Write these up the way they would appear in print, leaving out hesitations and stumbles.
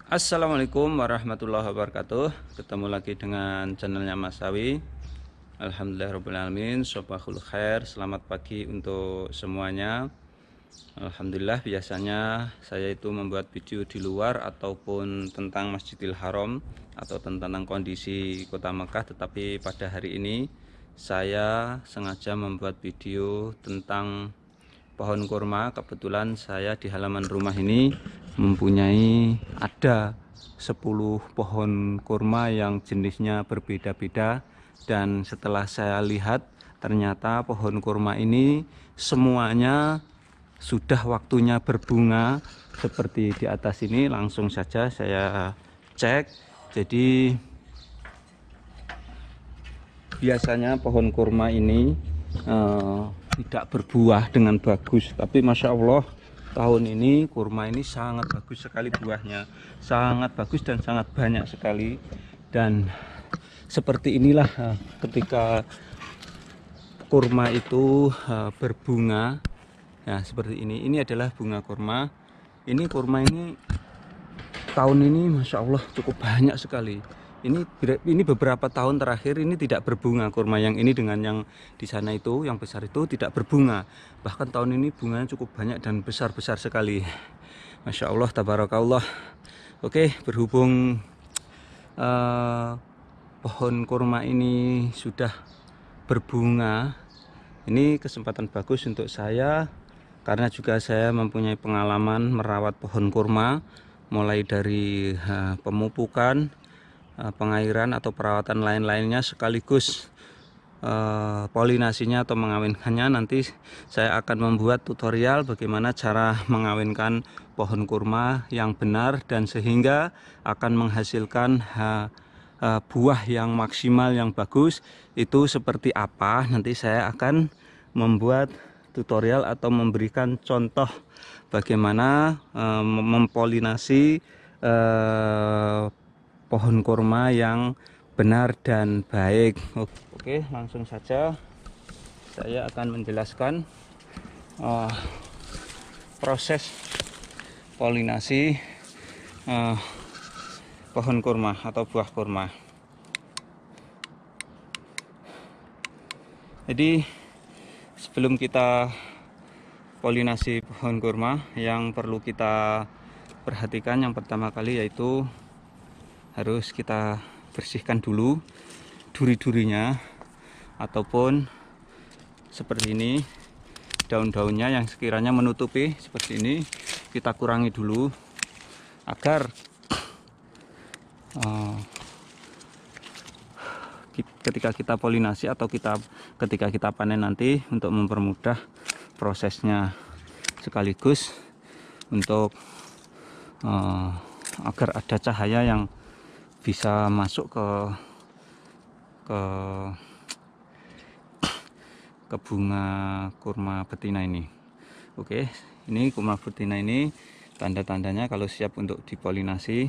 Assalamualaikum warahmatullahi wabarakatuh. Ketemu lagi dengan channelnya Mas Sawi. Alhamdulillahirrahmanirrahim. Sobahul khair. Selamat pagi untuk semuanya. Alhamdulillah, biasanya saya itu membuat video di luar ataupun tentang Masjidil Haram atau tentang kondisi kota Mekah. Tetapi pada hari ini saya sengaja membuat video tentang pohon kurma. Kebetulan saya di halaman rumah ini mempunyai ada 10 pohon kurma yang jenisnya berbeda-beda, dan setelah saya lihat ternyata pohon kurma ini semuanya sudah waktunya berbunga seperti di atas ini. Langsung saja saya cek. Jadi biasanya pohon kurma ini tidak berbuah dengan bagus, tapi Masya Allah tahun ini kurma ini sangat bagus sekali, buahnya sangat bagus dan sangat banyak sekali. Dan seperti inilah ketika kurma itu berbunga. Nah, seperti ini adalah bunga kurma. Ini kurma ini tahun ini Masya Allah cukup banyak sekali. Ini beberapa tahun terakhir ini tidak berbunga kurma yang ini, dengan yang di sana itu yang besar itu tidak berbunga. Bahkan tahun ini bunganya cukup banyak dan besar-besar sekali. Masya Allah, tabarakallah. Oke, berhubung pohon kurma ini sudah berbunga, ini kesempatan bagus untuk saya, karena juga saya mempunyai pengalaman merawat pohon kurma, mulai dari pemupukan, pengairan atau perawatan lain-lainnya, sekaligus polinasinya atau mengawinkannya. Nanti saya akan membuat tutorial bagaimana cara mengawinkan pohon kurma yang benar dan sehingga akan menghasilkan buah yang maksimal, yang bagus. Itu seperti apa, nanti saya akan membuat tutorial atau memberikan contoh bagaimana mempolinasi pohon kurma yang benar dan baik. Oke, langsung saja saya akan menjelaskan proses polinasi pohon kurma atau buah kurma. Jadi sebelum kita polinasi pohon kurma, yang perlu kita perhatikan yang pertama kali yaitu harus kita bersihkan dulu duri-durinya, ataupun seperti ini daun-daunnya yang sekiranya menutupi seperti ini, kita kurangi dulu agar ketika kita polinasi atau ketika kita panen nanti untuk mempermudah prosesnya, sekaligus untuk agar ada cahaya yang bisa masuk ke bunga kurma betina ini. Oke, ini kurma betina ini tanda-tandanya kalau siap untuk dipolinasi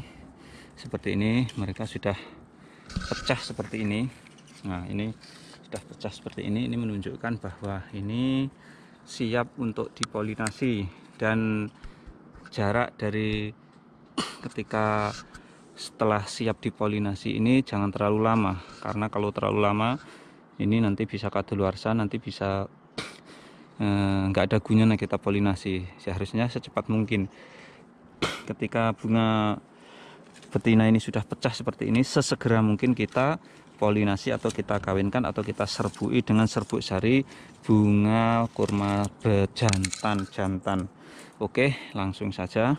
seperti ini. Mereka sudah pecah seperti ini. Nah, ini sudah pecah seperti ini menunjukkan bahwa ini siap untuk dipolinasi. Dan jarak dari ketika setelah siap dipolinasi ini jangan terlalu lama, karena kalau terlalu lama ini nanti bisa kadaluarsa, nanti bisa nggak ada gunanya kita polinasi. Seharusnya secepat mungkin ketika bunga betina ini sudah pecah seperti ini, sesegera mungkin kita polinasi atau kita kawinkan atau kita serbui dengan serbuk sari bunga kurma bejantan. Oke, langsung saja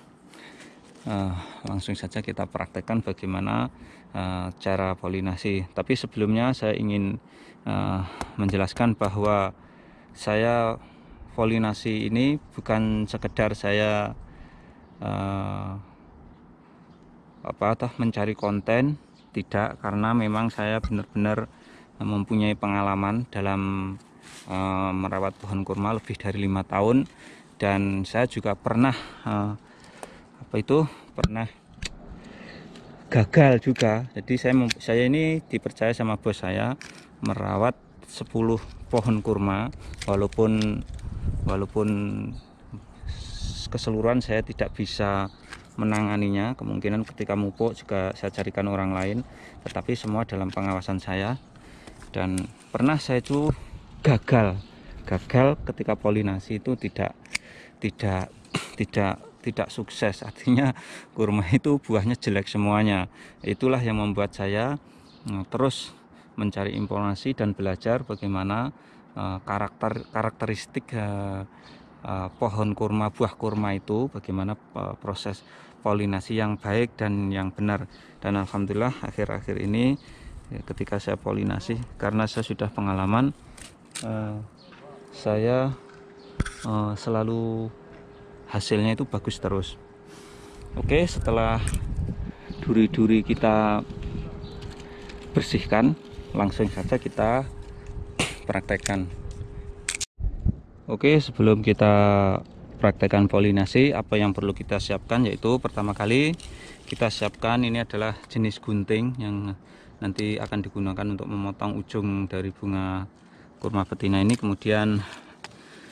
kita praktekkan bagaimana cara polinasi. Tapi sebelumnya saya ingin menjelaskan bahwa saya polinasi ini bukan sekedar saya mencari konten, tidak, karena memang saya benar-benar mempunyai pengalaman dalam merawat pohon kurma lebih dari 5 tahun, dan saya juga pernah pernah gagal juga. Jadi saya ini dipercaya sama bos saya merawat 10 pohon kurma, walaupun keseluruhan saya tidak bisa menanganinya. Kemungkinan ketika mupuk juga saya carikan orang lain, tetapi semua dalam pengawasan saya. Dan pernah saya itu gagal ketika polinasi itu tidak sukses, artinya kurma itu buahnya jelek semuanya. Itulah yang membuat saya terus mencari informasi dan belajar bagaimana karakteristik pohon kurma, buah kurma itu, bagaimana proses polinasi yang baik dan yang benar. Dan alhamdulillah akhir-akhir ini ketika saya polinasi, karena saya sudah pengalaman, saya selalu hasilnya itu bagus terus. Oke, setelah duri-duri kita bersihkan, langsung saja kita praktekkan. Oke, sebelum kita praktekkan polinasi, apa yang perlu kita siapkan, yaitu pertama kali kita siapkan ini adalah jenis gunting yang nanti akan digunakan untuk memotong ujung dari bunga kurma betina ini. Kemudian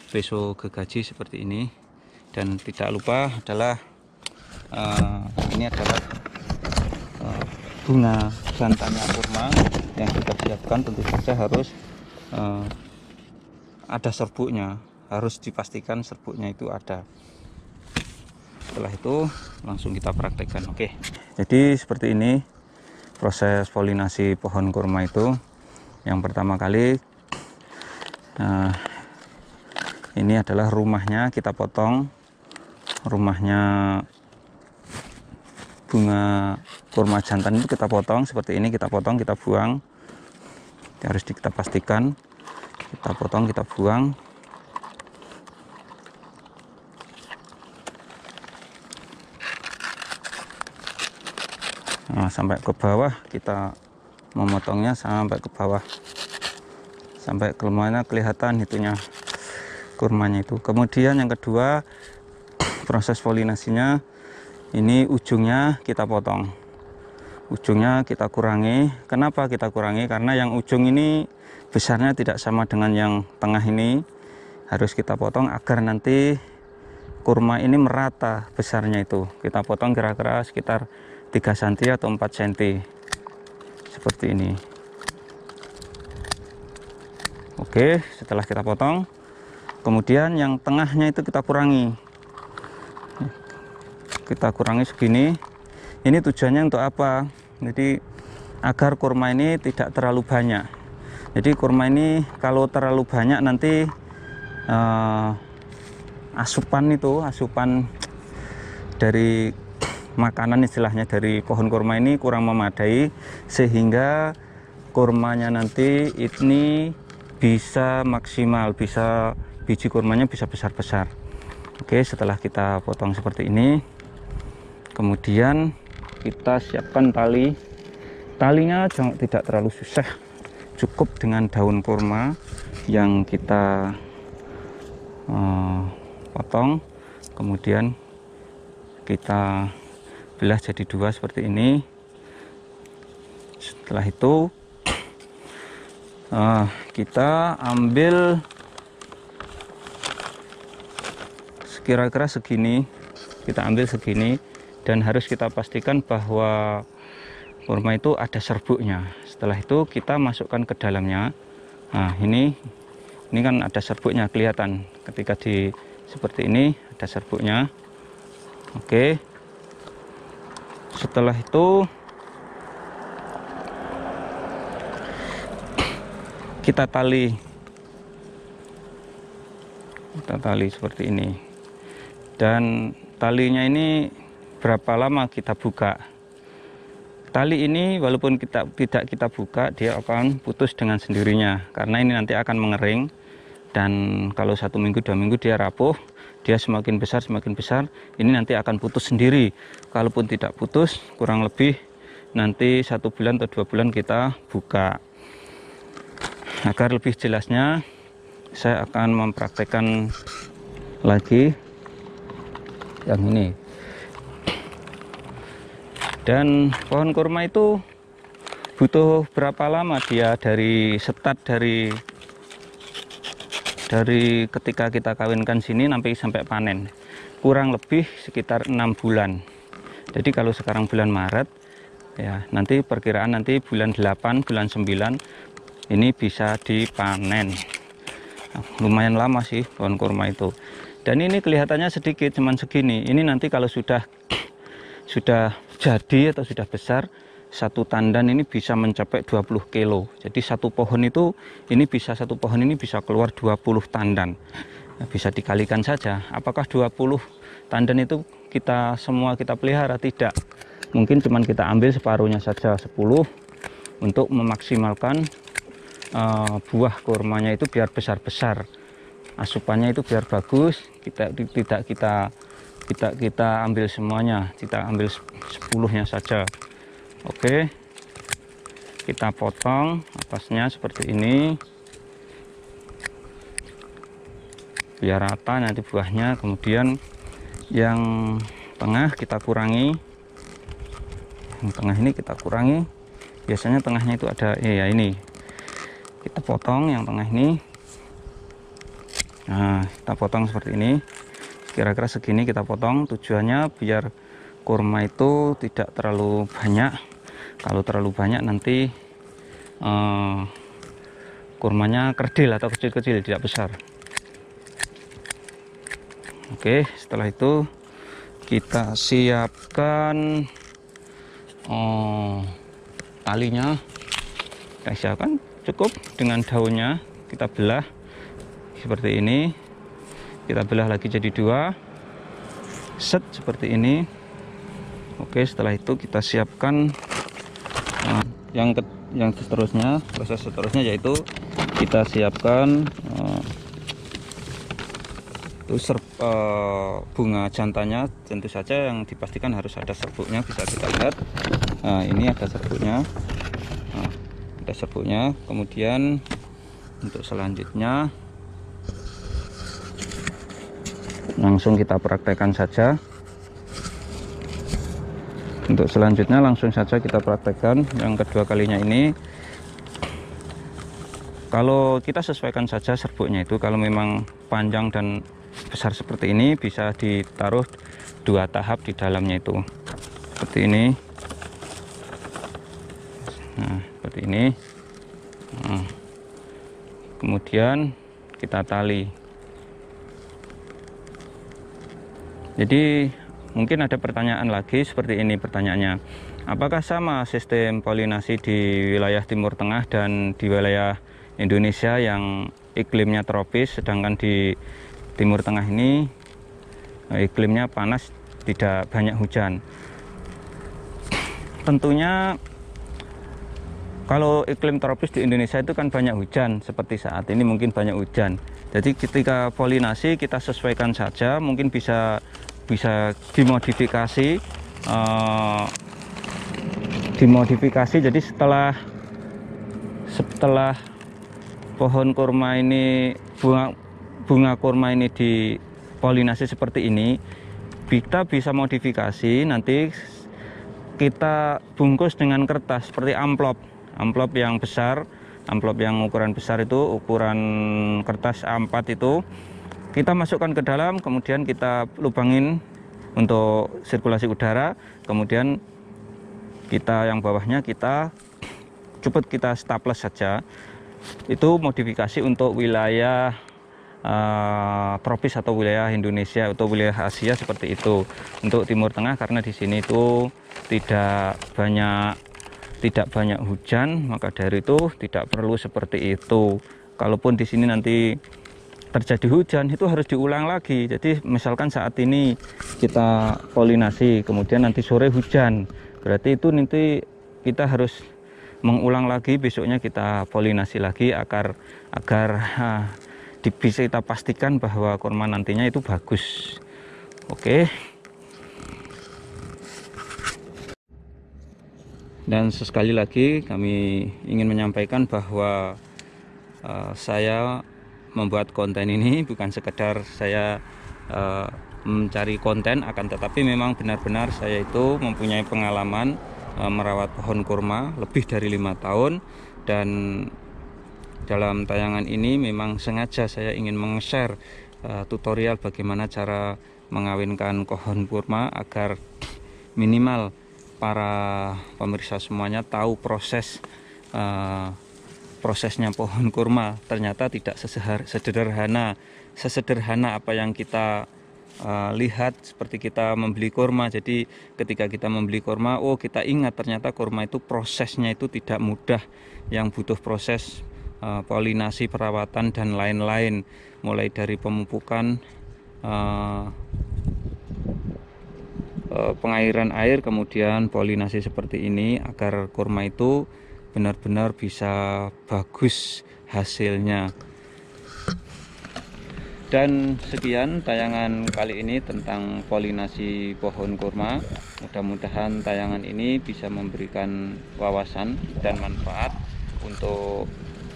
pisau gergaji seperti ini, dan tidak lupa adalah ini adalah bunga jantannya kurma yang kita siapkan. Tentu saja harus ada serbuknya, harus dipastikan serbuknya itu ada. Setelah itu langsung kita praktekkan. Oke, jadi seperti ini proses polinasi pohon kurma itu. Yang pertama kali ini adalah rumahnya, kita potong rumahnya bunga kurma jantan itu, kita potong seperti ini, kita potong, kita buang. Harus kita pastikan kita potong, kita buang. Nah, sampai ke bawah, kita memotongnya sampai ke bawah, sampai kelemahannya kelihatan itunya kurmanya itu. Kemudian yang kedua, proses polinasinya, ini ujungnya kita potong, ujungnya kita kurangi. Kenapa kita kurangi? Karena yang ujung ini besarnya tidak sama dengan yang tengah ini. Harus kita potong agar nanti kurma ini merata besarnya itu. Kita potong kira-kira sekitar 3 cm atau 4 cm seperti ini. Oke, setelah kita potong, kemudian yang tengahnya itu kita kurangi. Kita kurangi segini. Ini tujuannya untuk apa? Jadi agar kurma ini tidak terlalu banyak. Jadi kurma ini kalau terlalu banyak nanti asupan dari makanan, istilahnya dari pohon kurma ini kurang memadai, sehingga kurmanya nanti ini bisa maksimal, bisa biji kurmanya bisa besar-besar. Oke, setelah kita potong seperti ini, kemudian kita siapkan tali. Talinya tidak terlalu susah, cukup dengan daun kurma yang kita potong, kemudian kita belah jadi 2 seperti ini. Setelah itu kita ambil kira-kira segini, kita ambil segini, dan harus kita pastikan bahwa kurma itu ada serbuknya. Setelah itu kita masukkan ke dalamnya. Nah, ini kan ada serbuknya, kelihatan ketika di seperti ini ada serbuknya. Oke, setelah itu kita tali seperti ini, dan talinya ini berapa lama kita buka. Tali ini walaupun tidak kita buka, dia akan putus dengan sendirinya, karena ini nanti akan mengering, dan kalau 1 minggu 2 minggu dia rapuh, dia semakin besar, ini nanti akan putus sendiri. Kalaupun tidak putus, kurang lebih nanti 1 bulan atau 2 bulan kita buka. Agar lebih jelasnya, saya akan mempraktekkan lagi yang ini. Dan pohon kurma itu butuh berapa lama dia dari start, dari ketika kita kawinkan sini sampai panen, kurang lebih sekitar 6 bulan. Jadi kalau sekarang bulan Maret ya, nanti perkiraan nanti bulan 8, bulan 9 ini bisa dipanen. Nah, lumayan lama sih pohon kurma itu. Dan ini kelihatannya sedikit, cuman segini. Ini nanti kalau sudah jadi atau sudah besar, satu tandan ini bisa mencapai 20 kilo. Jadi satu pohon ini bisa keluar 20 tandan. Nah, bisa dikalikan saja. Apakah 20 tandan itu semua kita pelihara? Tidak. Mungkin cuman kita ambil separuhnya saja, 10, untuk memaksimalkan buah kurmanya itu biar besar-besar. Asupannya itu biar bagus. Tidak kita ambil semuanya, kita ambil 10-nya saja. Oke, kita potong atasnya seperti ini biar rata nanti buahnya. Kemudian yang tengah kita kurangi, yang tengah ini kita kurangi. Biasanya tengahnya itu ada ya ini, kita potong yang tengah ini. Nah, kita potong seperti ini, kira-kira segini kita potong. Tujuannya biar kurma itu tidak terlalu banyak. Kalau terlalu banyak nanti kurmanya kerdil atau kecil-kecil, tidak besar. Oke, setelah itu kita siapkan talinya. Kita siapkan cukup dengan daunnya, kita belah seperti ini. Kita belah lagi jadi 2 set seperti ini. Oke, setelah itu kita siapkan yang seterusnya. Proses seterusnya yaitu kita siapkan bunga jantannya. Tentu saja yang dipastikan harus ada serbuknya, bisa kita lihat. Nah, ini ada serbuknya. Nah, ada serbuknya. Kemudian untuk selanjutnya langsung kita praktekkan saja. Untuk selanjutnya langsung saja kita praktekkan yang kedua kalinya ini. Kalau kita sesuaikan saja serbuknya itu, kalau memang panjang dan besar seperti ini bisa ditaruh 2 tahap di dalamnya itu, seperti ini. Nah, seperti ini. Nah, kemudian kita tali. Jadi mungkin ada pertanyaan lagi seperti ini pertanyaannya. Apakah sama sistem polinasi di wilayah Timur Tengah dan di wilayah Indonesia yang iklimnya tropis, sedangkan di Timur Tengah ini iklimnya panas, tidak banyak hujan? Tentunya kalau iklim tropis di Indonesia itu kan banyak hujan, seperti saat ini mungkin banyak hujan. Jadi ketika polinasi kita sesuaikan saja, mungkin bisa dimodifikasi. Jadi setelah pohon kurma ini, bunga kurma ini dipolinasi seperti ini, kita bisa modifikasi. Nanti kita bungkus dengan kertas seperti amplop yang besar, amplop yang ukuran besar itu, ukuran kertas A4 itu, kita masukkan ke dalam, kemudian kita lubangin untuk sirkulasi udara. Kemudian kita yang bawahnya kita staples saja. Itu modifikasi untuk wilayah tropis atau wilayah Indonesia atau wilayah Asia seperti itu. Untuk Timur Tengah karena di sini itu tidak banyak hujan, maka dari itu tidak perlu seperti itu. Kalaupun di sini nanti terjadi hujan, itu harus diulang lagi. Jadi misalkan saat ini kita polinasi, kemudian nanti sore hujan, berarti itu nanti kita harus mengulang lagi, besoknya kita polinasi lagi agar bisa kita pastikan bahwa kurma nantinya itu bagus. Oke. Dan sekali lagi kami ingin menyampaikan bahwa saya membuat konten ini bukan sekedar saya mencari konten, akan tetapi memang benar-benar saya itu mempunyai pengalaman merawat pohon kurma lebih dari 5 tahun. Dan dalam tayangan ini memang sengaja saya ingin meng-share tutorial bagaimana cara mengawinkan pohon kurma agar minimal para pemirsa semuanya tahu prosesnya pohon kurma. Ternyata tidak sesederhana apa yang kita lihat seperti kita membeli kurma. Jadi ketika kita membeli kurma, oh kita ingat ternyata kurma itu prosesnya itu tidak mudah, yang butuh proses polinasi, perawatan dan lain-lain, mulai dari pemupukan, pengairan air, kemudian polinasi seperti ini agar kurma itu benar-benar bisa bagus hasilnya. Dan sekian tayangan kali ini tentang polinasi pohon kurma. Mudah-mudahan tayangan ini bisa memberikan wawasan dan manfaat untuk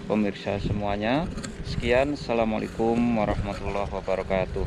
pemirsa semuanya. Sekian, assalamualaikum warahmatullahi wabarakatuh.